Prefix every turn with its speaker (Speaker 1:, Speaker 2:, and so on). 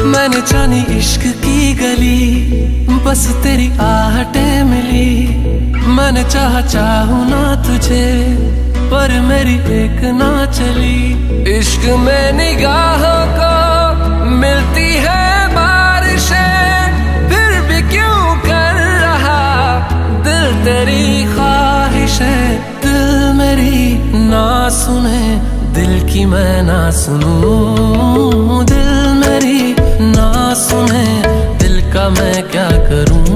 Speaker 1: मैंने जानी इश्क की गली, बस तेरी आहटें मिली। मैंने चाहूँ ना तुझे, पर मेरी एक ना चली। इश्क में निगाहों को मिलती है बारिशें, फिर भी क्यों कर रहा दिल तेरी ख्वाहिशें। दिल मेरी ना सुने, दिल की मैं ना सुनूं। दिल मेरी ना सुने, दिल का मैं क्या करूं।